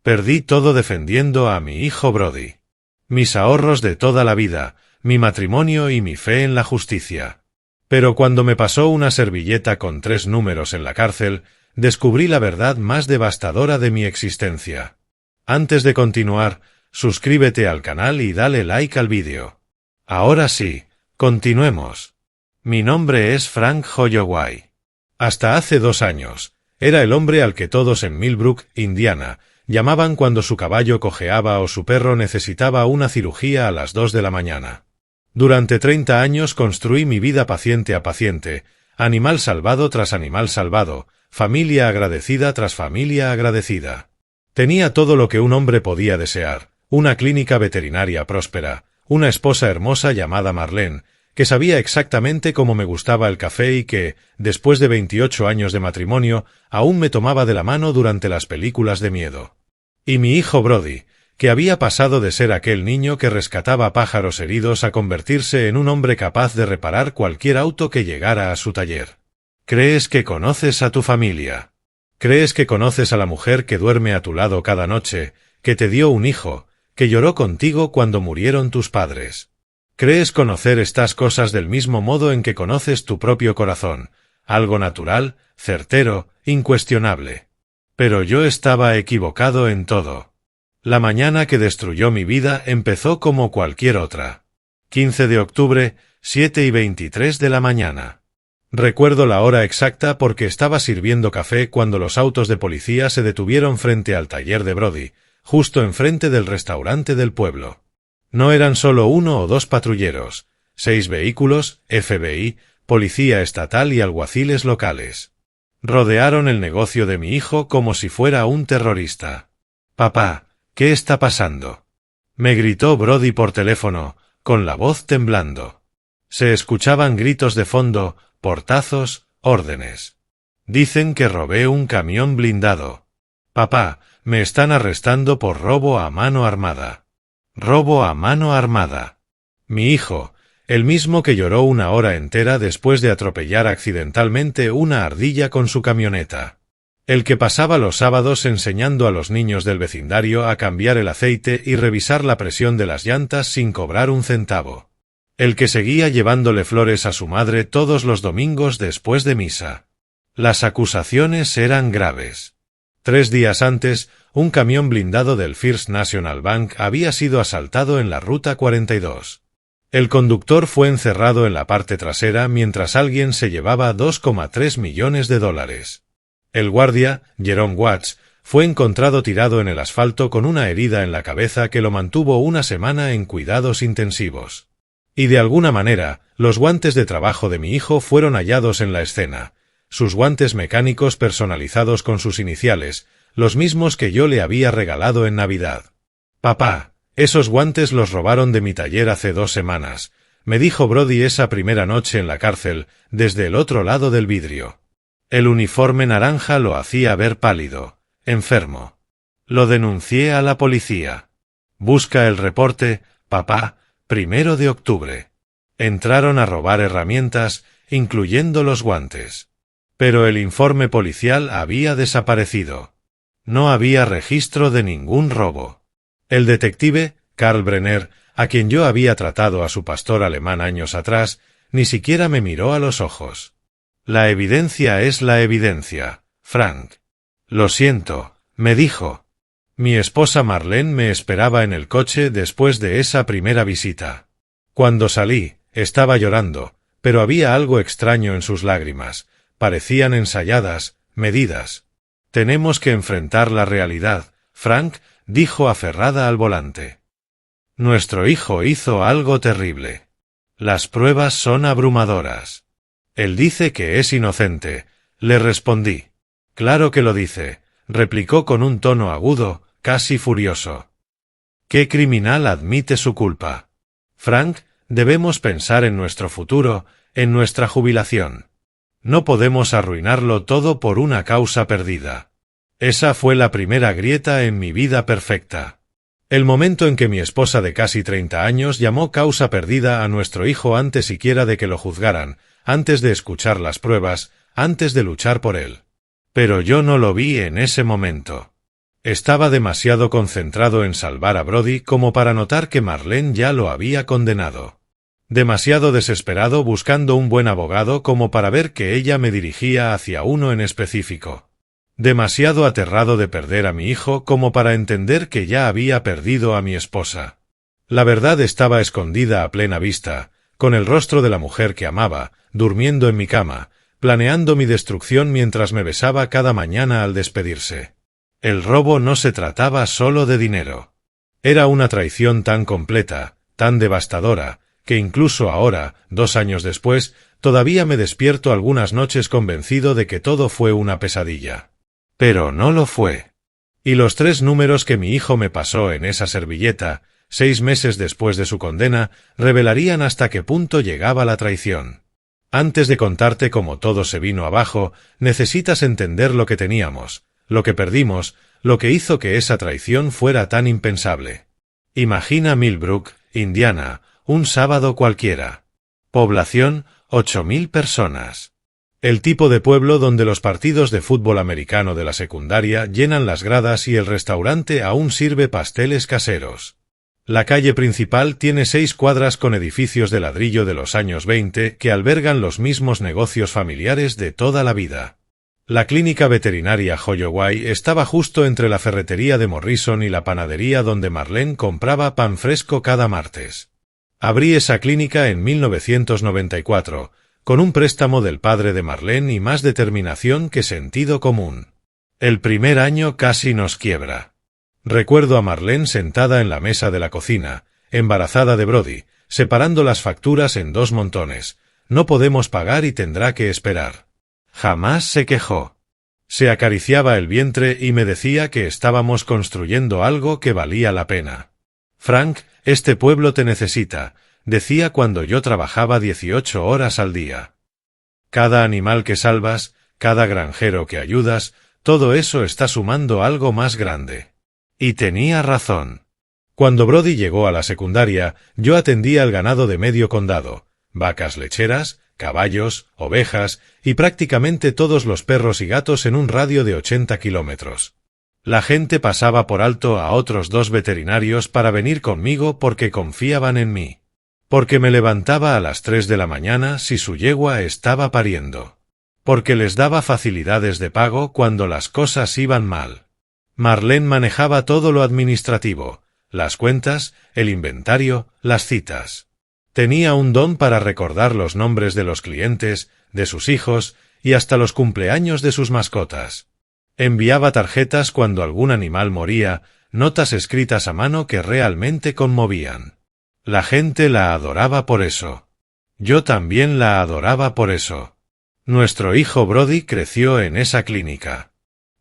Perdí todo defendiendo a mi hijo Brody. Mis ahorros de toda la vida, mi matrimonio y mi fe en la justicia. Pero cuando me pasó una servilleta con 3 números en la cárcel, descubrí la verdad más devastadora de mi existencia. Antes de continuar, suscríbete al canal y dale like al vídeo. Ahora sí, continuemos. Mi nombre es Frank Holloway. Hasta hace 2 años, era el hombre al que todos en Millbrook, Indiana, llamaban cuando su caballo cojeaba o su perro necesitaba una cirugía a las 2 de la mañana. Durante 30 años construí mi vida paciente a paciente, animal salvado tras animal salvado, familia agradecida tras familia agradecida. Tenía todo lo que un hombre podía desear, una clínica veterinaria próspera, una esposa hermosa llamada Marlene, que sabía exactamente cómo me gustaba el café y que, después de 28 años de matrimonio, aún me tomaba de la mano durante las películas de miedo. Y mi hijo Brody, que había pasado de ser aquel niño que rescataba pájaros heridos a convertirse en un hombre capaz de reparar cualquier auto que llegara a su taller. ¿Crees que conoces a tu familia? ¿Crees que conoces a la mujer que duerme a tu lado cada noche, que te dio un hijo, que lloró contigo cuando murieron tus padres? ¿Crees conocer estas cosas del mismo modo en que conoces tu propio corazón, algo natural, certero, incuestionable? Pero yo estaba equivocado en todo. La mañana que destruyó mi vida empezó como cualquier otra. 15 de octubre, 7:23 de la mañana. Recuerdo la hora exacta porque estaba sirviendo café cuando los autos de policía se detuvieron frente al taller de Brody, justo enfrente del restaurante del pueblo. No eran solo 1 o 2 patrulleros, 6 vehículos, FBI, policía estatal y alguaciles locales. Rodearon el negocio de mi hijo como si fuera un terrorista. «Papá, ¿qué está pasando?», me gritó Brody por teléfono, con la voz temblando. Se escuchaban gritos de fondo, portazos, órdenes. «Dicen que robé un camión blindado. Papá, me están arrestando por robo a mano armada». Robo a mano armada. Mi hijo, el mismo que lloró 1 hora entera después de atropellar accidentalmente una ardilla con su camioneta. El que pasaba los sábados enseñando a los niños del vecindario a cambiar el aceite y revisar la presión de las llantas sin cobrar un centavo. El que seguía llevándole flores a su madre todos los domingos después de misa. Las acusaciones eran graves. 3 días antes, un camión blindado del First National Bank había sido asaltado en la Ruta 42. El conductor fue encerrado en la parte trasera mientras alguien se llevaba $2,3 millones. El guardia, Jerome Watts, fue encontrado tirado en el asfalto con una herida en la cabeza que lo mantuvo 1 semana en cuidados intensivos. Y de alguna manera, los guantes de trabajo de mi hijo fueron hallados en la escena, sus guantes mecánicos personalizados con sus iniciales, los mismos que yo le había regalado en Navidad. «Papá, esos guantes los robaron de mi taller hace 2 semanas», me dijo Brody esa primera noche en la cárcel, desde el otro lado del vidrio. El uniforme naranja lo hacía ver pálido, enfermo. Lo denuncié a la policía. Busca el reporte, papá, 1 de octubre. Entraron a robar herramientas, incluyendo los guantes. Pero el informe policial había desaparecido. No había registro de ningún robo. El detective, Karl Brenner, a quien yo había tratado a su pastor alemán años atrás, ni siquiera me miró a los ojos. «La evidencia es la evidencia, Frank». «Lo siento», me dijo. Mi esposa Marlene me esperaba en el coche después de esa primera visita. Cuando salí, estaba llorando, pero había algo extraño en sus lágrimas. Parecían ensayadas, medidas. «Tenemos que enfrentar la realidad», Frank dijo aferrada al volante. «Nuestro hijo hizo algo terrible. Las pruebas son abrumadoras». «Él dice que es inocente», le respondí. «Claro que lo dice», replicó con un tono agudo, casi furioso. «¿Qué criminal admite su culpa? Frank, debemos pensar en nuestro futuro, en nuestra jubilación. No podemos arruinarlo todo por una causa perdida». Esa fue la primera grieta en mi vida perfecta. El momento en que mi esposa de casi 30 años llamó causa perdida a nuestro hijo antes siquiera de que lo juzgaran, antes de escuchar las pruebas, antes de luchar por él. Pero yo no lo vi en ese momento. Estaba demasiado concentrado en salvar a Brody como para notar que Marlene ya lo había condenado. Demasiado desesperado buscando un buen abogado como para ver que ella me dirigía hacia uno en específico. Demasiado aterrado de perder a mi hijo como para entender que ya había perdido a mi esposa. La verdad estaba escondida a plena vista, con el rostro de la mujer que amaba, durmiendo en mi cama, planeando mi destrucción mientras me besaba cada mañana al despedirse. El robo no se trataba solo de dinero. Era una traición tan completa, tan devastadora, que incluso ahora, 2 años después, todavía me despierto algunas noches convencido de que todo fue una pesadilla. Pero no lo fue. Y los 3 números que mi hijo me pasó en esa servilleta, 6 meses después de su condena, revelarían hasta qué punto llegaba la traición. Antes de contarte cómo todo se vino abajo, necesitas entender lo que teníamos, lo que perdimos, lo que hizo que esa traición fuera tan impensable. Imagina Millbrook, Indiana, un sábado cualquiera. Población, 8.000 personas. El tipo de pueblo donde los partidos de fútbol americano de la secundaria llenan las gradas y el restaurante aún sirve pasteles caseros. La calle principal tiene 6 cuadras con edificios de ladrillo de los años 20 que albergan los mismos negocios familiares de toda la vida. La clínica veterinaria Holloway estaba justo entre la ferretería de Morrison y la panadería donde Marlene compraba pan fresco cada martes. Abrí esa clínica en 1994, con un préstamo del padre de Marlene y más determinación que sentido común. El primer año casi nos quiebra. Recuerdo a Marlene sentada en la mesa de la cocina, embarazada de Brody, separando las facturas en 2 montones. No podemos pagar y tendrá que esperar. Jamás se quejó. Se acariciaba el vientre y me decía que estábamos construyendo algo que valía la pena. Frank, este pueblo te necesita, decía cuando yo trabajaba 18 horas al día. Cada animal que salvas, cada granjero que ayudas, todo eso está sumando algo más grande. Y tenía razón. Cuando Brody llegó a la secundaria, yo atendía al ganado de medio condado, vacas lecheras, caballos, ovejas y prácticamente todos los perros y gatos en un radio de 80 kilómetros. La gente pasaba por alto a otros 2 veterinarios para venir conmigo porque confiaban en mí. Porque me levantaba a las 3 de la mañana si su yegua estaba pariendo. Porque les daba facilidades de pago cuando las cosas iban mal. Marlene manejaba todo lo administrativo, las cuentas, el inventario, las citas. Tenía un don para recordar los nombres de los clientes, de sus hijos y hasta los cumpleaños de sus mascotas. Enviaba tarjetas cuando algún animal moría, notas escritas a mano que realmente conmovían. La gente la adoraba por eso. Yo también la adoraba por eso. Nuestro hijo Brody creció en esa clínica.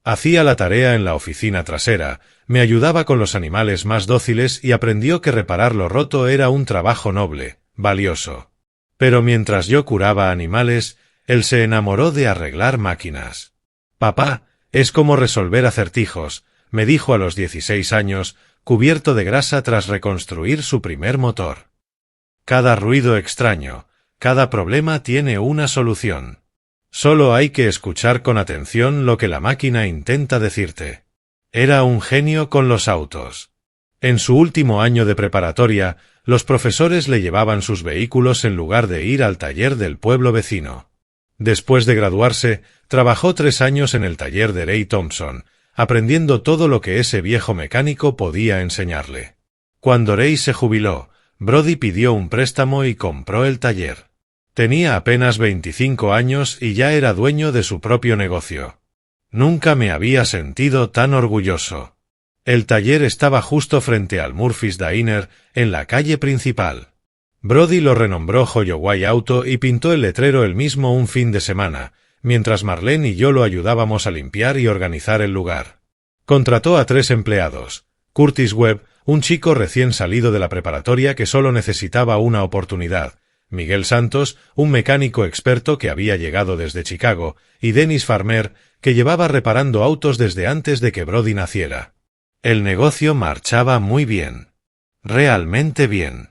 Hacía la tarea en la oficina trasera, me ayudaba con los animales más dóciles y aprendió que reparar lo roto era un trabajo noble, valioso. Pero mientras yo curaba animales, él se enamoró de arreglar máquinas. Papá, es como resolver acertijos, me dijo a los 16 años, cubierto de grasa tras reconstruir su primer motor. Cada ruido extraño, cada problema tiene una solución. Solo hay que escuchar con atención lo que la máquina intenta decirte. Era un genio con los autos. En su último año de preparatoria, los profesores le llevaban sus vehículos en lugar de ir al taller del pueblo vecino. Después de graduarse, trabajó 3 años en el taller de Ray Thompson, aprendiendo todo lo que ese viejo mecánico podía enseñarle. Cuando Ray se jubiló, Brody pidió un préstamo y compró el taller. Tenía apenas 25 años y ya era dueño de su propio negocio. Nunca me había sentido tan orgulloso. El taller estaba justo frente al Murphy's Diner, en la calle principal. Brody lo renombró Holloway Auto y pintó el letrero él mismo un fin de semana, mientras Marlene y yo lo ayudábamos a limpiar y organizar el lugar. Contrató a 3 empleados. Curtis Webb, un chico recién salido de la preparatoria que solo necesitaba una oportunidad. Miguel Santos, un mecánico experto que había llegado desde Chicago, y Dennis Farmer, que llevaba reparando autos desde antes de que Brody naciera. El negocio marchaba muy bien. Realmente bien.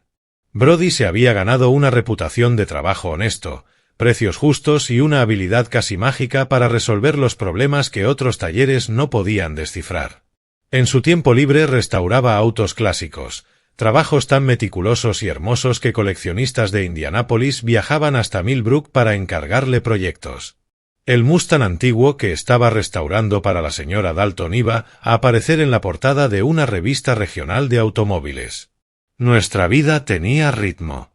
Brody se había ganado una reputación de trabajo honesto, precios justos y una habilidad casi mágica para resolver los problemas que otros talleres no podían descifrar. En su tiempo libre restauraba autos clásicos, trabajos tan meticulosos y hermosos que coleccionistas de Indianápolis viajaban hasta Millbrook para encargarle proyectos. El Mustang antiguo que estaba restaurando para la señora Dalton iba a aparecer en la portada de una revista regional de automóviles. Nuestra vida tenía ritmo.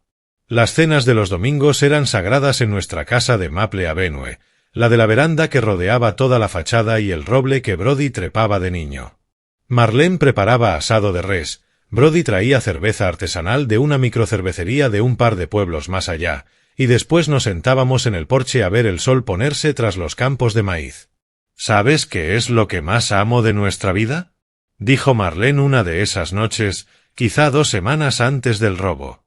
Las cenas de los domingos eran sagradas en nuestra casa de Maple Avenue, la de la veranda que rodeaba toda la fachada y el roble que Brody trepaba de niño. Marlene preparaba asado de res, Brody traía cerveza artesanal de una microcervecería de un par de pueblos más allá, y después nos sentábamos en el porche a ver el sol ponerse tras los campos de maíz. ¿Sabes qué es lo que más amo de nuestra vida?, dijo Marlene una de esas noches, quizá 2 semanas antes del robo.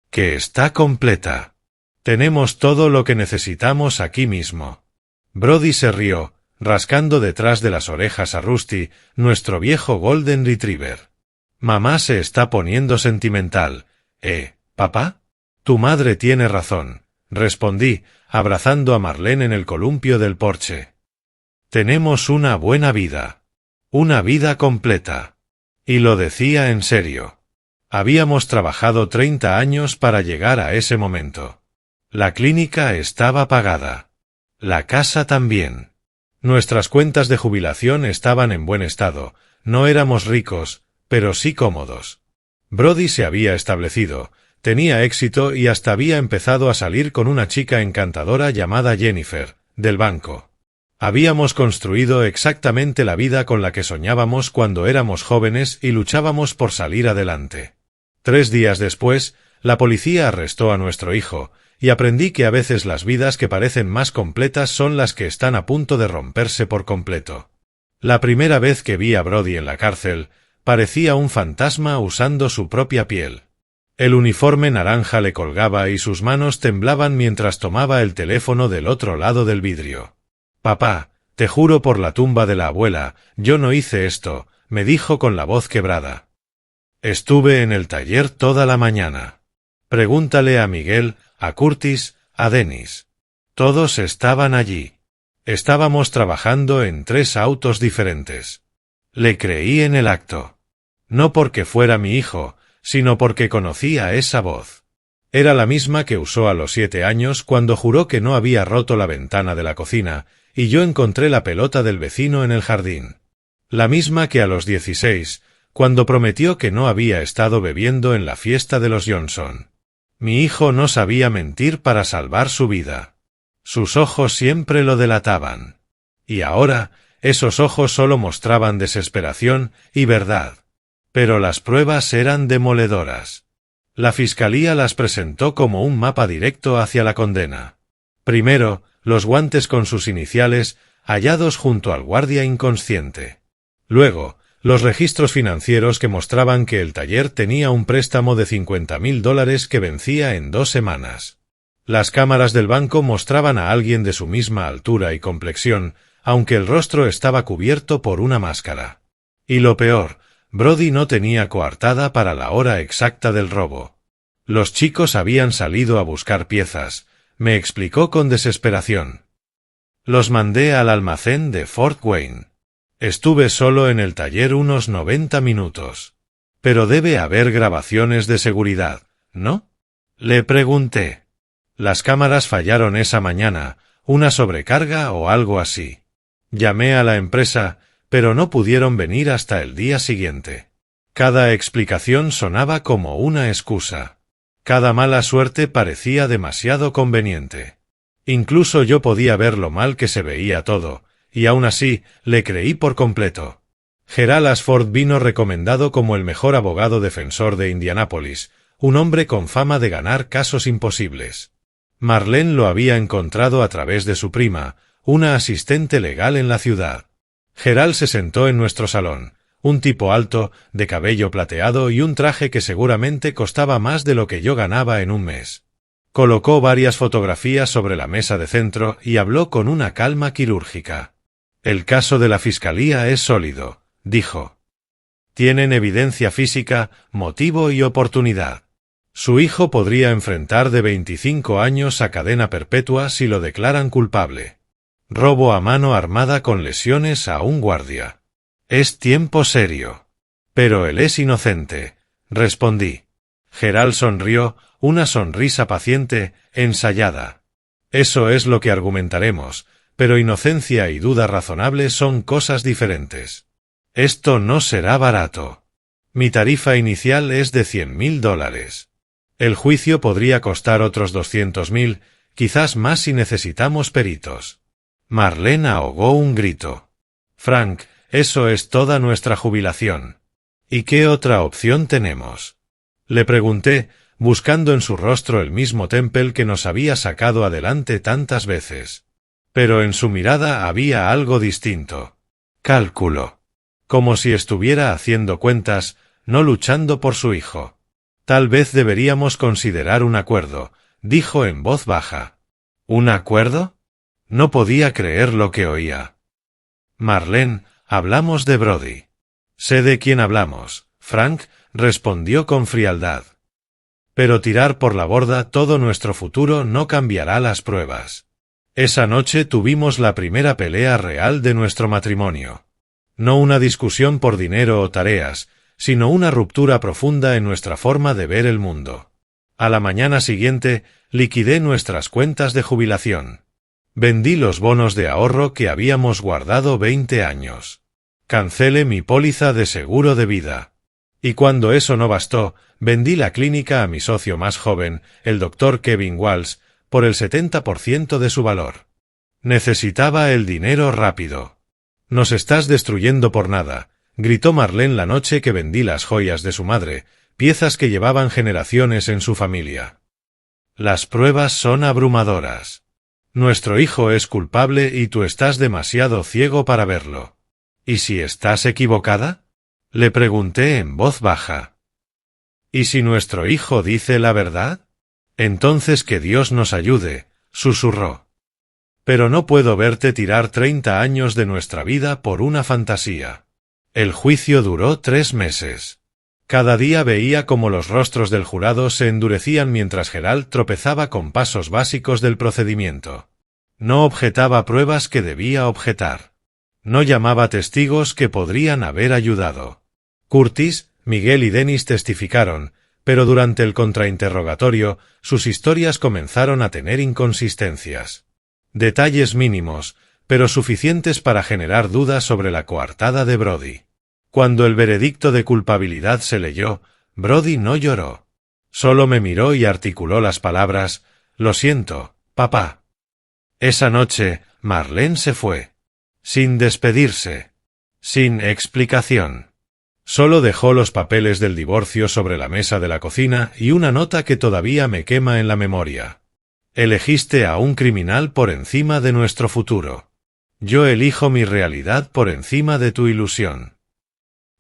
Que está completa. Tenemos todo lo que necesitamos aquí mismo. Brody se rió, rascando detrás de las orejas a Rusty, nuestro viejo Golden Retriever. Mamá se está poniendo sentimental. ¿Papá? Tu madre tiene razón, respondí, abrazando a Marlene en el columpio del porche. Tenemos una buena vida. Una vida completa. Y lo decía en serio. Habíamos trabajado 30 años para llegar a ese momento. La clínica estaba pagada. La casa también. Nuestras cuentas de jubilación estaban en buen estado. No éramos ricos, pero sí cómodos. Brody se había establecido, tenía éxito y hasta había empezado a salir con una chica encantadora llamada Jennifer, del banco. Habíamos construido exactamente la vida con la que soñábamos cuando éramos jóvenes y luchábamos por salir adelante. 3 días después, la policía arrestó a nuestro hijo, y aprendí que a veces las vidas que parecen más completas son las que están a punto de romperse por completo. La primera vez que vi a Brody en la cárcel, parecía un fantasma usando su propia piel. El uniforme naranja le colgaba y sus manos temblaban mientras tomaba el teléfono del otro lado del vidrio. «Papá, te juro por la tumba de la abuela, yo no hice esto», me dijo con la voz quebrada. Estuve en el taller toda la mañana. Pregúntale a Miguel, a Curtis, a Dennis. Todos estaban allí. Estábamos trabajando en 3 autos diferentes. Le creí en el acto. No porque fuera mi hijo, sino porque conocía esa voz. Era la misma que usó a los 7 años cuando juró que no había roto la ventana de la cocina, y yo encontré la pelota del vecino en el jardín. La misma que a los 16, cuando prometió que no había estado bebiendo en la fiesta de los Johnson. Mi hijo no sabía mentir para salvar su vida. Sus ojos siempre lo delataban. Y ahora, esos ojos solo mostraban desesperación y verdad. Pero las pruebas eran demoledoras. La fiscalía las presentó como un mapa directo hacia la condena. Primero, los guantes con sus iniciales, hallados junto al guardia inconsciente. Luego, los registros financieros que mostraban que el taller tenía un préstamo de $50,000 que vencía en 2 semanas. Las cámaras del banco mostraban a alguien de su misma altura y complexión, aunque el rostro estaba cubierto por una máscara. Y lo peor, Brody no tenía coartada para la hora exacta del robo. Los chicos habían salido a buscar piezas, me explicó con desesperación. Los mandé al almacén de Fort Wayne. Estuve solo en el taller unos 90 minutos. Pero debe haber grabaciones de seguridad, ¿no? Le pregunté. Las cámaras fallaron esa mañana, una sobrecarga o algo así. Llamé a la empresa, pero no pudieron venir hasta el día siguiente. Cada explicación sonaba como una excusa. Cada mala suerte parecía demasiado conveniente. Incluso yo podía ver lo mal que se veía todo, y aún así, le creí por completo. Gerald Ashford vino recomendado como el mejor abogado defensor de Indianápolis, un hombre con fama de ganar casos imposibles. Marlene lo había encontrado a través de su prima, una asistente legal en la ciudad. Gerald se sentó en nuestro salón, un tipo alto, de cabello plateado y un traje que seguramente costaba más de lo que yo ganaba en un mes. Colocó varias fotografías sobre la mesa de centro y habló con una calma quirúrgica. «El caso de la fiscalía es sólido», dijo. «Tienen evidencia física, motivo y oportunidad. Su hijo podría enfrentar de 25 años a cadena perpetua si lo declaran culpable. Robo a mano armada con lesiones a un guardia. Es tiempo serio. Pero él es inocente, respondí. Gerald sonrió, una sonrisa paciente, ensayada. Eso es lo que argumentaremos, pero inocencia y duda razonable son cosas diferentes. Esto no será barato. Mi tarifa inicial es de $100.000. El juicio podría costar otros 200.000, quizás más si necesitamos peritos. Marlene ahogó un grito. Frank, eso es toda nuestra jubilación. ¿Y qué otra opción tenemos? Le pregunté, buscando en su rostro el mismo temple que nos había sacado adelante tantas veces. Pero en su mirada había algo distinto. Cálculo. Como si estuviera haciendo cuentas, no luchando por su hijo. Tal vez deberíamos considerar un acuerdo, dijo en voz baja. ¿Un acuerdo? No podía creer lo que oía. Marlene, hablamos de Brody. Sé de quién hablamos, Frank, respondió con frialdad. Pero tirar por la borda todo nuestro futuro no cambiará las pruebas. Esa noche tuvimos la primera pelea real de nuestro matrimonio. No una discusión por dinero o tareas, sino una ruptura profunda en nuestra forma de ver el mundo. A la mañana siguiente, liquidé nuestras cuentas de jubilación. Vendí los bonos de ahorro que habíamos guardado 20 años. Cancelé mi póliza de seguro de vida. Y cuando eso no bastó, vendí la clínica a mi socio más joven, el Dr. Kevin Walsh, por el 70% de su valor. Necesitaba el dinero rápido. «Nos estás destruyendo por nada», gritó Marlene la noche que vendí las joyas de su madre, piezas que llevaban generaciones en su familia. Las pruebas son abrumadoras. Nuestro hijo es culpable y tú estás demasiado ciego para verlo. ¿Y si estás equivocada? Le pregunté en voz baja. ¿Y si nuestro hijo dice la verdad? Entonces que Dios nos ayude, susurró. Pero no puedo verte tirar 30 años de nuestra vida por una fantasía. El juicio duró 3 meses. Cada día veía cómo los rostros del jurado se endurecían mientras Gerald tropezaba con pasos básicos del procedimiento. No objetaba pruebas que debía objetar. No llamaba testigos que podrían haber ayudado. Curtis, Miguel y Dennis testificaron, pero durante el contrainterrogatorio sus historias comenzaron a tener inconsistencias. Detalles mínimos, pero suficientes para generar dudas sobre la coartada de Brody. Cuando el veredicto de culpabilidad se leyó, Brody no lloró. Solo me miró y articuló las palabras, «Lo siento, papá». Esa noche, Marlene se fue. Sin despedirse. Sin explicación. Solo dejó los papeles del divorcio sobre la mesa de la cocina y una nota que todavía me quema en la memoria. Elegiste a un criminal por encima de nuestro futuro. Yo elijo mi realidad por encima de tu ilusión.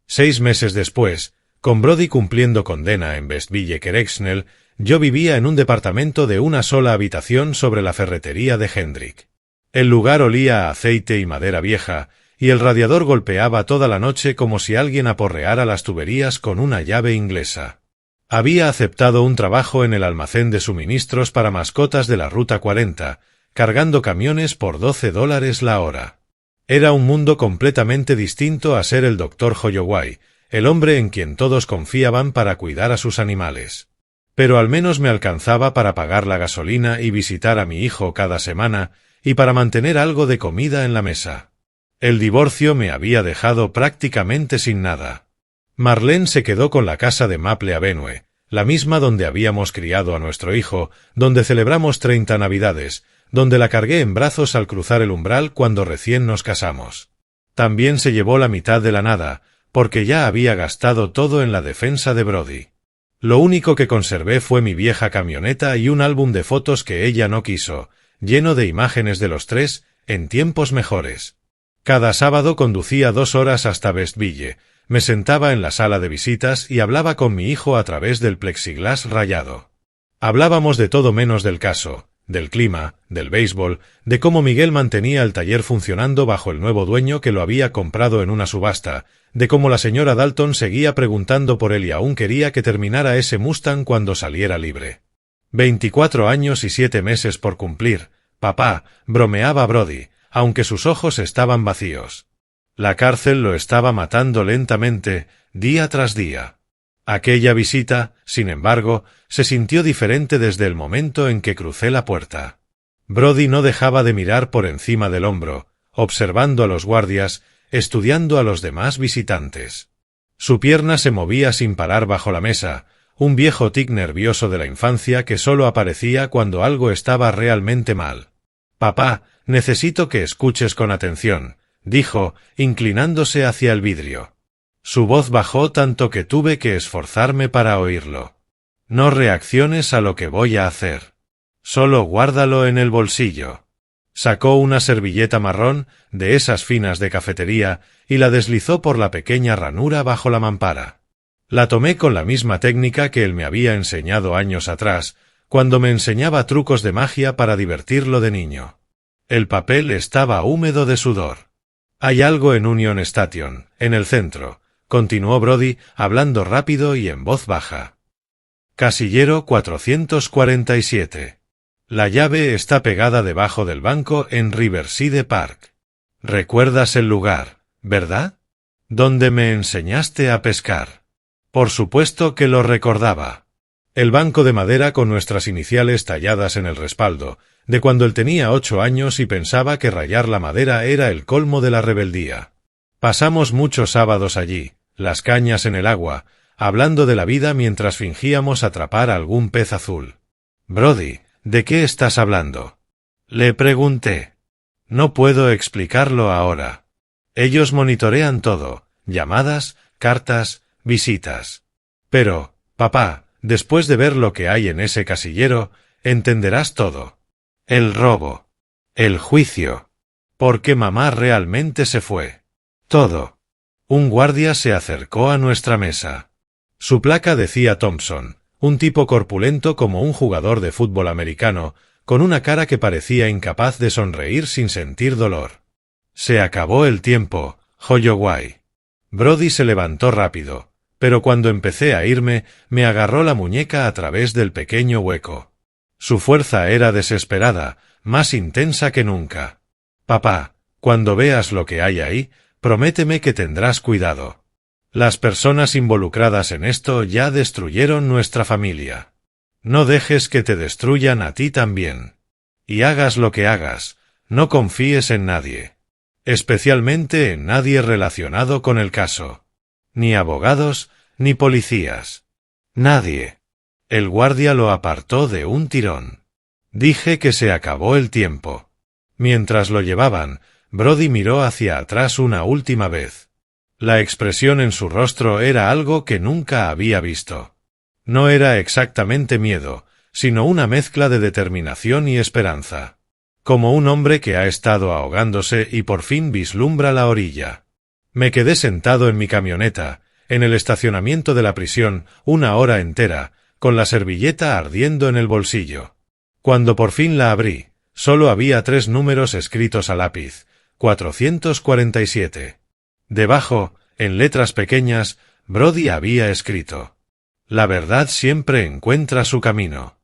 6 meses después, con Brody cumpliendo condena en Westville Correctional, yo vivía en un departamento de una sola habitación sobre la ferretería de Hendrick. El lugar olía a aceite y madera vieja, y el radiador golpeaba toda la noche como si alguien aporreara las tuberías con una llave inglesa. Había aceptado un trabajo en el almacén de suministros para mascotas de la Ruta 40, cargando camiones por $12 la hora. Era un mundo completamente distinto a ser el Dr. Holloway, el hombre en quien todos confiaban para cuidar a sus animales. Pero al menos me alcanzaba para pagar la gasolina y visitar a mi hijo cada semana, y para mantener algo de comida en la mesa. El divorcio me había dejado prácticamente sin nada. Marlene se quedó con la casa de Maple Avenue, la misma donde habíamos criado a nuestro hijo, donde celebramos 30 Navidades, donde la cargué en brazos al cruzar el umbral cuando recién nos casamos. También se llevó la mitad de la nada, porque ya había gastado todo en la defensa de Brody. Lo único que conservé fue mi vieja camioneta y un álbum de fotos que ella no quiso, lleno de imágenes de los tres, en tiempos mejores. Cada sábado conducía 2 horas hasta Westville, me sentaba en la sala de visitas y hablaba con mi hijo a través del plexiglas rayado. Hablábamos de todo menos del caso, del clima, del béisbol, de cómo Miguel mantenía el taller funcionando bajo el nuevo dueño que lo había comprado en una subasta, de cómo la señora Dalton seguía preguntando por él y aún quería que terminara ese Mustang cuando saliera libre. 24 años y 7 meses por cumplir, papá, bromeaba Brody, aunque sus ojos estaban vacíos. La cárcel lo estaba matando lentamente, día tras día. Aquella visita, sin embargo, se sintió diferente desde el momento en que crucé la puerta. Brody no dejaba de mirar por encima del hombro, observando a los guardias, estudiando a los demás visitantes. Su pierna se movía sin parar bajo la mesa, un viejo tic nervioso de la infancia que solo aparecía cuando algo estaba realmente mal. «Papá, necesito que escuches con atención», dijo, inclinándose hacia el vidrio. Su voz bajó tanto que tuve que esforzarme para oírlo. «No reacciones a lo que voy a hacer. Solo guárdalo en el bolsillo». Sacó una servilleta marrón, de esas finas de cafetería, y la deslizó por la pequeña ranura bajo la mampara. La tomé con la misma técnica que él me había enseñado años atrás, cuando me enseñaba trucos de magia para divertirlo de niño. El papel estaba húmedo de sudor. «Hay algo en Union Station, en el centro», continuó Brody, hablando rápido y en voz baja. «Casillero 447. La llave está pegada debajo del banco en Riverside Park. Recuerdas el lugar, ¿verdad? Donde me enseñaste a pescar». Por supuesto que lo recordaba. El banco de madera con nuestras iniciales talladas en el respaldo, de cuando él tenía 8 años y pensaba que rayar la madera era el colmo de la rebeldía. Pasamos muchos sábados allí, las cañas en el agua, hablando de la vida mientras fingíamos atrapar algún pez azul. «Brody, ¿de qué estás hablando?», le pregunté. «No puedo explicarlo ahora. Ellos monitorean todo, llamadas, cartas, visitas. Pero, papá, después de ver lo que hay en ese casillero, entenderás todo. El robo. El juicio. ¿Por qué mamá realmente se fue? Todo». Un guardia se acercó a nuestra mesa. Su placa decía Thompson, un tipo corpulento como un jugador de fútbol americano, con una cara que parecía incapaz de sonreír sin sentir dolor. «Se acabó el tiempo, Holloway». Brody se levantó rápido, pero cuando empecé a irme, me agarró la muñeca a través del pequeño hueco. Su fuerza era desesperada, más intensa que nunca. «Papá, cuando veas lo que hay ahí, prométeme que tendrás cuidado. Las personas involucradas en esto ya destruyeron nuestra familia. No dejes que te destruyan a ti también. Y hagas lo que hagas, no confíes en nadie. Especialmente en nadie relacionado con el caso. Ni abogados, ni policías. Nadie». El guardia lo apartó de un tirón. Dije que se acabó el tiempo. Mientras lo llevaban, Brody miró hacia atrás una última vez. La expresión en su rostro era algo que nunca había visto. No era exactamente miedo, sino una mezcla de determinación y esperanza. Como un hombre que ha estado ahogándose y por fin vislumbra la orilla. Me quedé sentado en mi camioneta, en el estacionamiento de la prisión, 1 hora entera, con la servilleta ardiendo en el bolsillo. Cuando por fin la abrí, solo había 3 números escritos a lápiz: 447. Debajo, en letras pequeñas, Brody había escrito: «La verdad siempre encuentra su camino».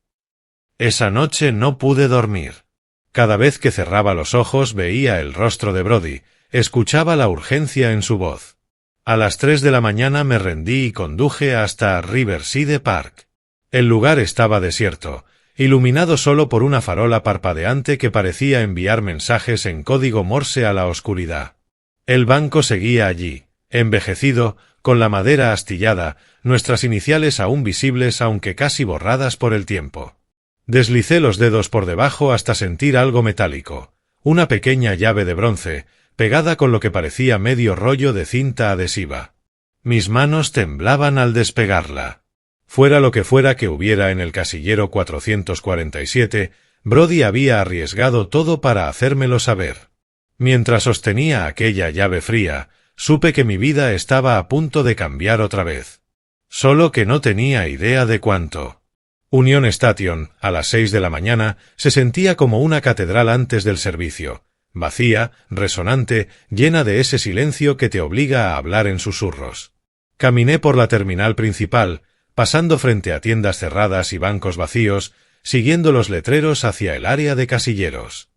Esa noche no pude dormir. Cada vez que cerraba los ojos veía el rostro de Brody, escuchaba la urgencia en su voz. A las 3 de la mañana me rendí y conduje hasta Riverside Park. El lugar estaba desierto, iluminado solo por una farola parpadeante que parecía enviar mensajes en código Morse a la oscuridad. El banco seguía allí, envejecido, con la madera astillada, nuestras iniciales aún visibles aunque casi borradas por el tiempo. Deslicé los dedos por debajo hasta sentir algo metálico, una pequeña llave de bronce, pegada con lo que parecía medio rollo de cinta adhesiva. Mis manos temblaban al despegarla. Fuera lo que fuera que hubiera en el casillero 447, Brody había arriesgado todo para hacérmelo saber. Mientras sostenía aquella llave fría, supe que mi vida estaba a punto de cambiar otra vez. Solo que no tenía idea de cuánto. Union Station, a las 6 de la mañana, se sentía como una catedral antes del servicio, vacía, resonante, llena de ese silencio que te obliga a hablar en susurros. Caminé por la terminal principal, pasando frente a tiendas cerradas y bancos vacíos, siguiendo los letreros hacia el área de casilleros.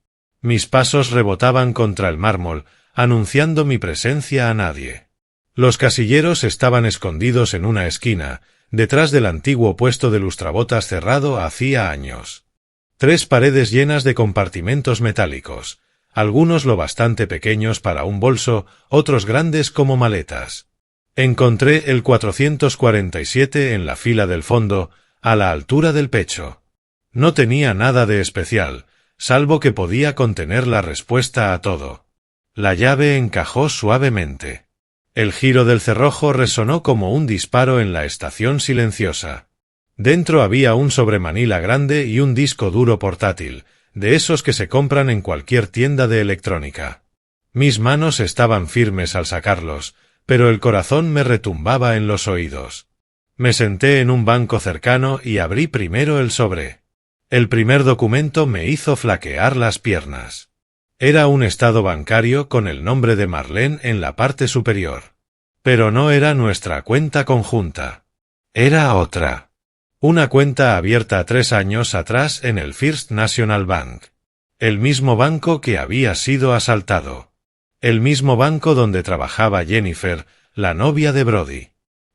Mis pasos rebotaban contra el mármol, anunciando mi presencia a nadie. Los casilleros estaban escondidos en una esquina, detrás del antiguo puesto de lustrabotas cerrado hacía años. 3 paredes llenas de compartimentos metálicos, algunos lo bastante pequeños para un bolso, otros grandes como maletas. Encontré el 447 en la fila del fondo, a la altura del pecho. No tenía nada de especial, salvo que podía contener la respuesta a todo. La llave encajó suavemente. El giro del cerrojo resonó como un disparo en la estación silenciosa. Dentro había un sobremanila grande y un disco duro portátil, de esos que se compran en cualquier tienda de electrónica. Mis manos estaban firmes al sacarlos, pero el corazón me retumbaba en los oídos. Me senté en un banco cercano y abrí primero el sobre. El primer documento me hizo flaquear las piernas. Era un estado bancario con el nombre de Marlene en la parte superior. Pero no era nuestra cuenta conjunta. Era otra. Una cuenta abierta 3 años atrás en el First National Bank. El mismo banco que había sido asaltado. El mismo banco donde trabajaba Jennifer, la novia de Brody.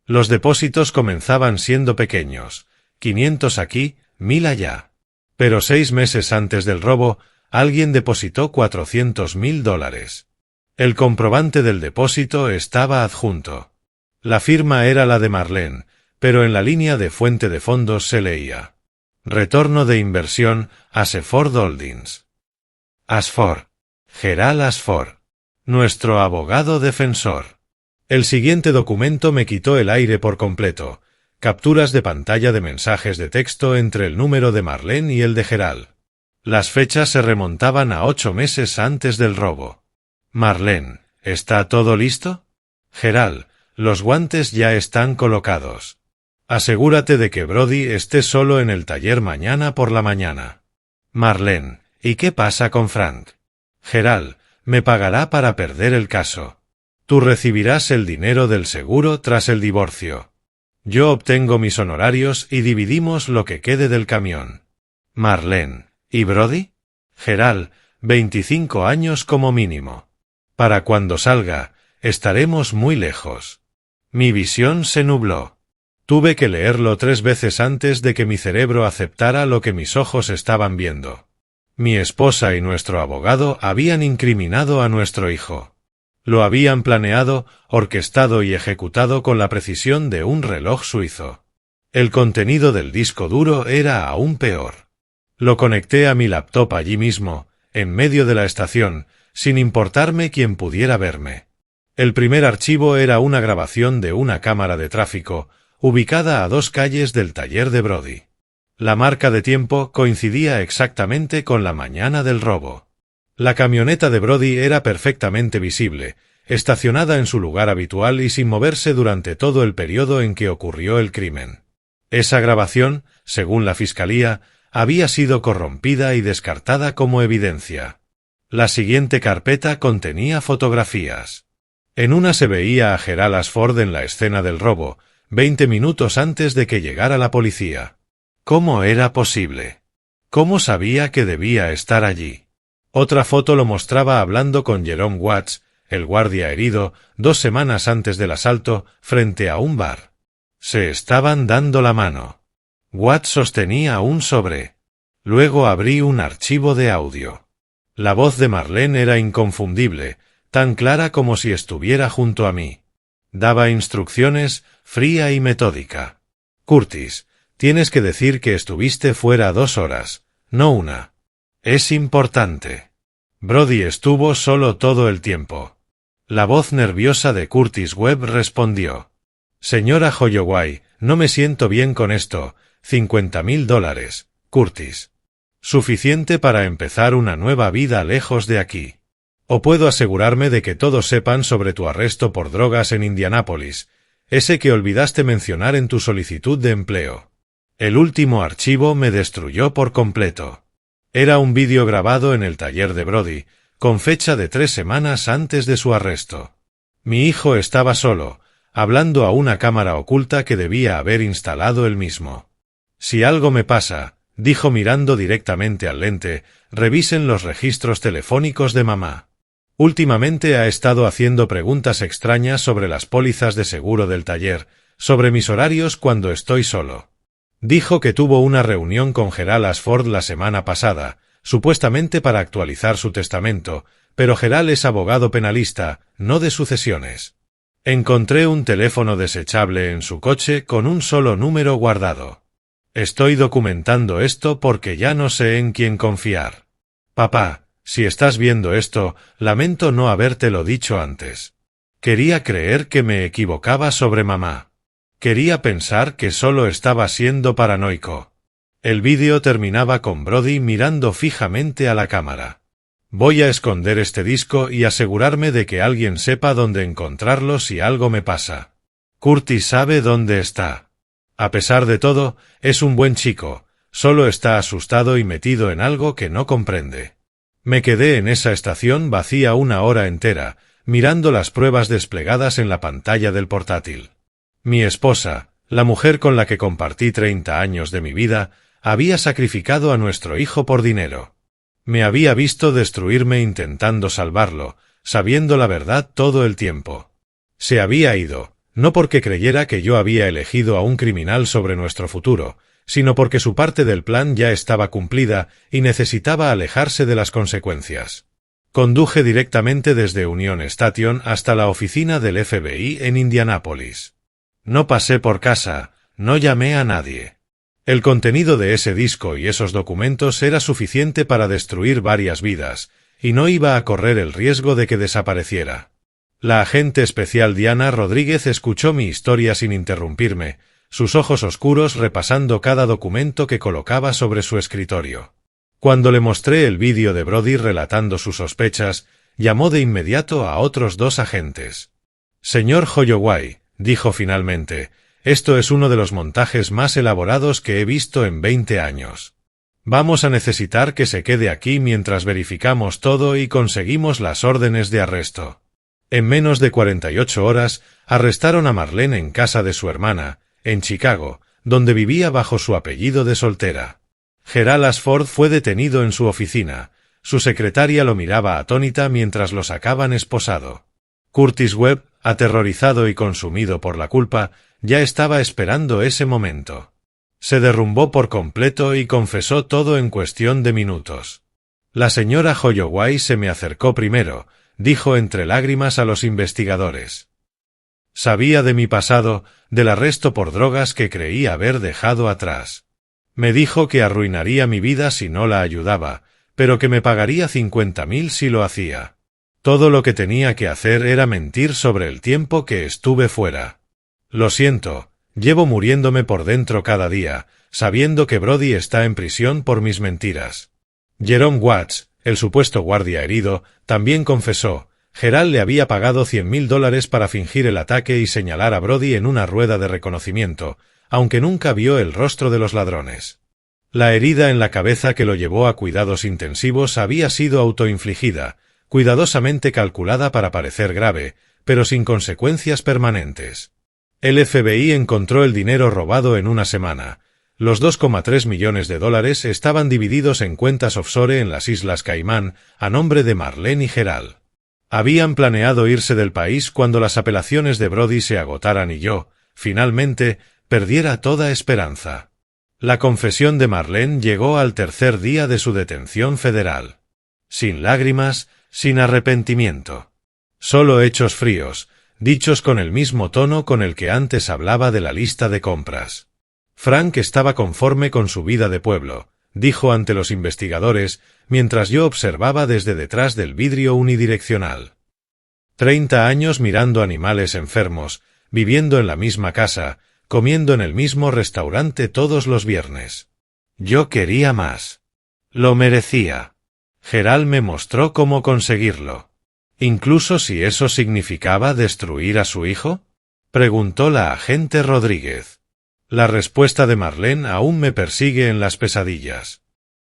Los depósitos comenzaban siendo pequeños, 500 aquí, 1000 allá. Pero 6 meses antes del robo, alguien depositó $400,000. El comprobante del depósito estaba adjunto. La firma era la de Marlene, pero en la línea de fuente de fondos se leía: retorno de inversión, Ashford Holdings. Ashford. Gerald Ashford. Nuestro abogado defensor. El siguiente documento me quitó el aire por completo. Capturas de pantalla de mensajes de texto entre el número de Marlene y el de Gerald. Las fechas se remontaban a 8 meses antes del robo. Marlene, ¿está todo listo? Gerald, los guantes ya están colocados. Asegúrate de que Brody esté solo en el taller mañana por la mañana. Marlene, ¿y qué pasa con Frank? Gerald, me pagará para perder el caso. Tú recibirás el dinero del seguro tras el divorcio. Yo obtengo mis honorarios y dividimos lo que quede del camión. Marlene, ¿y Brody? Gerald, 25 años como mínimo. Para cuando salga, estaremos muy lejos. Mi visión se nubló. Tuve que leerlo 3 veces antes de que mi cerebro aceptara lo que mis ojos estaban viendo. Mi esposa y nuestro abogado habían incriminado a nuestro hijo. Lo habían planeado, orquestado y ejecutado con la precisión de un reloj suizo. El contenido del disco duro era aún peor. Lo conecté a mi laptop allí mismo, en medio de la estación, sin importarme quién pudiera verme. El primer archivo era una grabación de una cámara de tráfico, ubicada a 2 calles del taller de Brody. La marca de tiempo coincidía exactamente con la mañana del robo. La camioneta de Brody era perfectamente visible, estacionada en su lugar habitual y sin moverse durante todo el periodo en que ocurrió el crimen. Esa grabación, según la fiscalía, había sido corrompida y descartada como evidencia. La siguiente carpeta contenía fotografías. En una se veía a Gerald Ashford en la escena del robo, 20 minutos antes de que llegara la policía. ¿Cómo era posible? ¿Cómo sabía que debía estar allí? Otra foto lo mostraba hablando con Jerome Watts, el guardia herido, 2 semanas antes del asalto, frente a un bar. Se estaban dando la mano. Watts sostenía un sobre. Luego abrí un archivo de audio. La voz de Marlene era inconfundible, tan clara como si estuviera junto a mí. Daba instrucciones, fría y metódica. Curtis, tienes que decir que estuviste fuera 2 horas, no 1. Es importante. Brody estuvo solo todo el tiempo. La voz nerviosa de Curtis Webb respondió: Señora Holloway, no me siento bien con esto. $50,000, Curtis. Suficiente para empezar una nueva vida lejos de aquí. O puedo asegurarme de que todos sepan sobre tu arresto por drogas en Indianápolis, ese que olvidaste mencionar en tu solicitud de empleo. El último archivo me destruyó por completo. Era un vídeo grabado en el taller de Brody, con fecha de 3 semanas antes de su arresto. Mi hijo estaba solo, hablando a una cámara oculta que debía haber instalado él mismo. Si algo me pasa, dijo mirando directamente al lente, revisen los registros telefónicos de mamá. Últimamente ha estado haciendo preguntas extrañas sobre las pólizas de seguro del taller, sobre mis horarios cuando estoy solo. Dijo que tuvo una reunión con Gerald Ashford la semana pasada, supuestamente para actualizar su testamento, pero Gerald es abogado penalista, no de sucesiones. Encontré un teléfono desechable en su coche con un solo número guardado. Estoy documentando esto porque ya no sé en quién confiar. Papá, si estás viendo esto, lamento no habértelo dicho antes. Quería creer que me equivocaba sobre mamá. Quería pensar que solo estaba siendo paranoico. El vídeo terminaba con Brody mirando fijamente a la cámara. Voy a esconder este disco y asegurarme de que alguien sepa dónde encontrarlo si algo me pasa. Curtis sabe dónde está. A pesar de todo, es un buen chico, solo está asustado y metido en algo que no comprende. Me quedé en esa estación vacía una hora entera, mirando las pruebas desplegadas en la pantalla del portátil. Mi esposa, la mujer con la que compartí 30 años de mi vida, había sacrificado a nuestro hijo por dinero. Me había visto destruirme intentando salvarlo, sabiendo la verdad todo el tiempo. Se había ido, no porque creyera que yo había elegido a un criminal sobre nuestro futuro, sino porque su parte del plan ya estaba cumplida y necesitaba alejarse de las consecuencias. Conduje directamente desde Union Station hasta la oficina del FBI en Indianápolis. No pasé por casa, no llamé a nadie. El contenido de ese disco y esos documentos era suficiente para destruir varias vidas, y no iba a correr el riesgo de que desapareciera. La agente especial Diana Rodríguez escuchó mi historia sin interrumpirme, sus ojos oscuros repasando cada documento que colocaba sobre su escritorio. Cuando le mostré el vídeo de Brody relatando sus sospechas, llamó de inmediato a otros 2 agentes. «Señor Holloway», dijo finalmente, «esto es uno de los montajes más elaborados que he visto en 20 años. Vamos a necesitar que se quede aquí mientras verificamos todo y conseguimos las órdenes de arresto». En menos de 48 horas, arrestaron a Marlene en casa de su hermana, en Chicago, donde vivía bajo su apellido de soltera. Gerald Ashford fue detenido en su oficina. Su secretaria lo miraba atónita mientras lo sacaban esposado. Curtis Webb, aterrorizado y consumido por la culpa, ya estaba esperando ese momento. Se derrumbó por completo y confesó todo en cuestión de minutos. La señora Holloway se me acercó primero, dijo entre lágrimas a los investigadores. Sabía de mi pasado, del arresto por drogas que creí haber dejado atrás. Me dijo que arruinaría mi vida si no la ayudaba, pero que me pagaría 50.000 si lo hacía. Todo lo que tenía que hacer era mentir sobre el tiempo que estuve fuera. Lo siento, llevo muriéndome por dentro cada día, sabiendo que Brody está en prisión por mis mentiras. Jerome Watts, el supuesto guardia herido, también confesó. Gerald le había pagado $100.000 para fingir el ataque y señalar a Brody en una rueda de reconocimiento, aunque nunca vio el rostro de los ladrones. La herida en la cabeza que lo llevó a cuidados intensivos había sido autoinfligida, cuidadosamente calculada para parecer grave, pero sin consecuencias permanentes. El FBI encontró el dinero robado en una semana. Los $2,3 millones estaban divididos en cuentas offshore en las Islas Caimán, a nombre de Marlene y Gerald. Habían planeado irse del país cuando las apelaciones de Brody se agotaran y yo, finalmente, perdiera toda esperanza. La confesión de Marlene llegó al tercer día de su detención federal. Sin lágrimas, sin arrepentimiento. Solo hechos fríos, dichos con el mismo tono con el que antes hablaba de la lista de compras. Frank estaba conforme con su vida de pueblo, dijo ante los investigadores, mientras yo observaba desde detrás del vidrio unidireccional. 30 años mirando animales enfermos, viviendo en la misma casa, comiendo en el mismo restaurante todos los viernes. Yo quería más. Lo merecía. Gerald me mostró cómo conseguirlo. ¿Incluso si eso significaba destruir a su hijo?, preguntó la agente Rodríguez. La respuesta de Marlene aún me persigue en las pesadillas.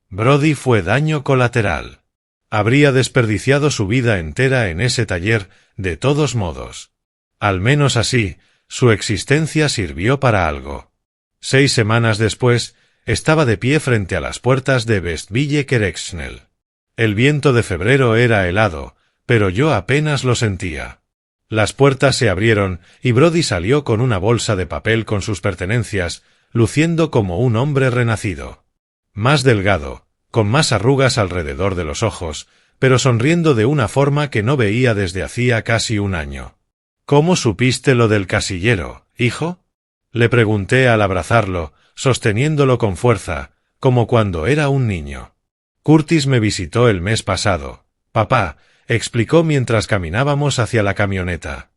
Brody fue daño colateral. Habría desperdiciado su vida entera en ese taller, de todos modos. Al menos así, su existencia sirvió para algo. 6 semanas después, estaba de pie frente a las puertas de Westville Correctional. El viento de febrero era helado, pero yo apenas lo sentía. Las puertas se abrieron y Brody salió con una bolsa de papel con sus pertenencias, luciendo como un hombre renacido. Más delgado, con más arrugas alrededor de los ojos, pero sonriendo de una forma que no veía desde hacía casi un año. —¿Cómo supiste lo del casillero, hijo? —le pregunté al abrazarlo, sosteniéndolo con fuerza, como cuando era un niño. —Curtis me visitó el mes pasado, papá —explicó mientras caminábamos hacia la camioneta.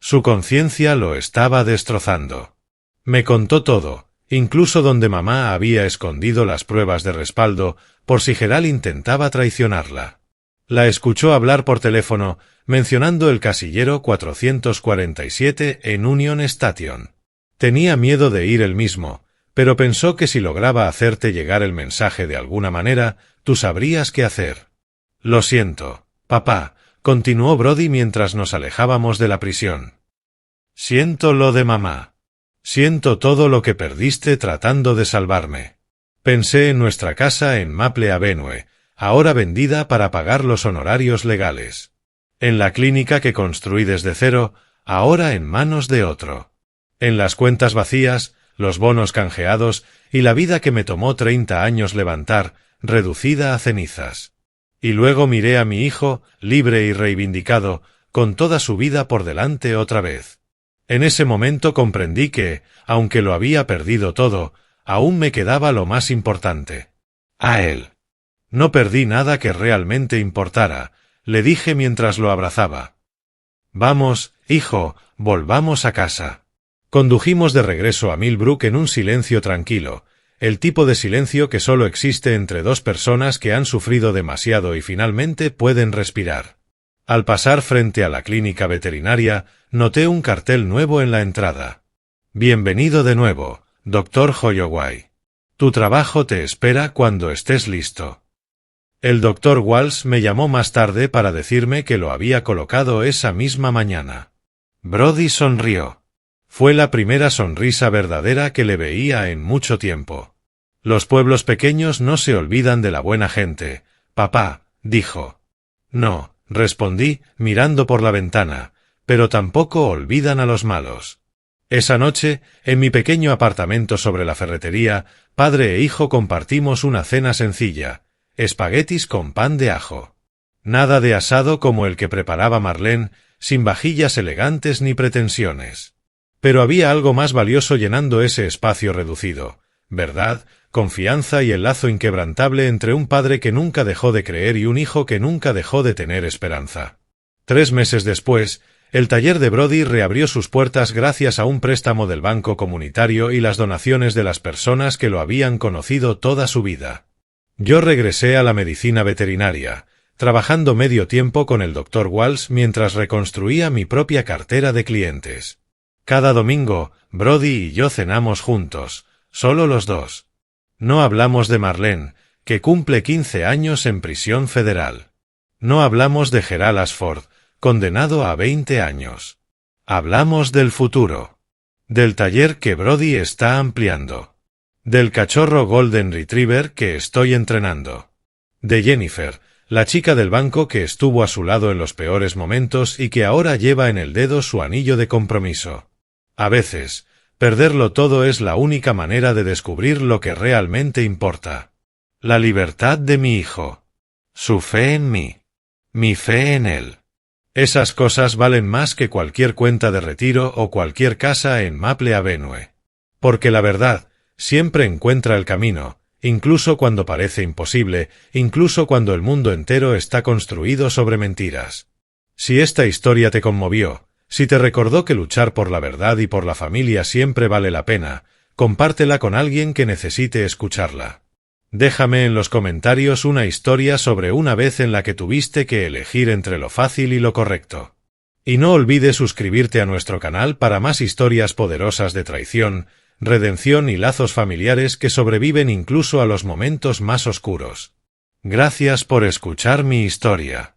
Su conciencia lo estaba destrozando. Me contó todo, incluso donde mamá había escondido las pruebas de respaldo por si Gerald intentaba traicionarla. La escuchó hablar por teléfono, mencionando el casillero 447 en Union Station. Tenía miedo de ir él mismo, pero pensó que si lograba hacerte llegar el mensaje de alguna manera, tú sabrías qué hacer. Lo siento, papá, continuó Brody mientras nos alejábamos de la prisión. Siento lo de mamá. Siento todo lo que perdiste tratando de salvarme. Pensé en nuestra casa en Maple Avenue, ahora vendida para pagar los honorarios legales. En la clínica que construí desde cero, ahora en manos de otro. En las cuentas vacías, los bonos canjeados y la vida que me tomó 30 años levantar, reducida a cenizas. Y luego miré a mi hijo, libre y reivindicado, con toda su vida por delante otra vez. En ese momento comprendí que, aunque lo había perdido todo, aún me quedaba lo más importante. A él. No perdí nada que realmente importara, le dije mientras lo abrazaba. Vamos, hijo, volvamos a casa. Condujimos de regreso a Millbrook en un silencio tranquilo, el tipo de silencio que solo existe entre dos personas que han sufrido demasiado y finalmente pueden respirar. Al pasar frente a la clínica veterinaria, noté un cartel nuevo en la entrada. Bienvenido de nuevo, Dr. Holloway. Tu trabajo te espera cuando estés listo. El Dr. Walsh me llamó más tarde para decirme que lo había colocado esa misma mañana. Brody sonrió. Fue la primera sonrisa verdadera que le veía en mucho tiempo. Los pueblos pequeños no se olvidan de la buena gente, papá, dijo. No, respondí, mirando por la ventana, pero tampoco olvidan a los malos. Esa noche, en mi pequeño apartamento sobre la ferretería, padre e hijo compartimos una cena sencilla, espaguetis con pan de ajo. Nada de asado como el que preparaba Marlene, sin vajillas elegantes ni pretensiones. Pero había algo más valioso llenando ese espacio reducido, verdad, confianza y el lazo inquebrantable entre un padre que nunca dejó de creer y un hijo que nunca dejó de tener esperanza. 3 meses después, el taller de Brody reabrió sus puertas gracias a un préstamo del Banco Comunitario y las donaciones de las personas que lo habían conocido toda su vida. Yo regresé a la medicina veterinaria, trabajando medio tiempo con el Dr. Walsh mientras reconstruía mi propia cartera de clientes. Cada domingo, Brody y yo cenamos juntos, solo los dos. No hablamos de Marlene, que cumple 15 años en prisión federal. No hablamos de Gerald Ashford, condenado a 20 años. Hablamos del futuro. Del taller que Brody está ampliando. Del cachorro Golden Retriever que estoy entrenando. De Jennifer, la chica del banco que estuvo a su lado en los peores momentos y que ahora lleva en el dedo su anillo de compromiso. A veces, perderlo todo es la única manera de descubrir lo que realmente importa. La libertad de mi hijo. Su fe en mí. Mi fe en él. Esas cosas valen más que cualquier cuenta de retiro o cualquier casa en Maple Avenue. Porque la verdad siempre encuentra el camino, incluso cuando parece imposible, incluso cuando el mundo entero está construido sobre mentiras. Si esta historia te conmovió, si te recordó que luchar por la verdad y por la familia siempre vale la pena, compártela con alguien que necesite escucharla. Déjame en los comentarios una historia sobre una vez en la que tuviste que elegir entre lo fácil y lo correcto. Y no olvides suscribirte a nuestro canal para más historias poderosas de traición, redención y lazos familiares que sobreviven incluso a los momentos más oscuros. Gracias por escuchar mi historia.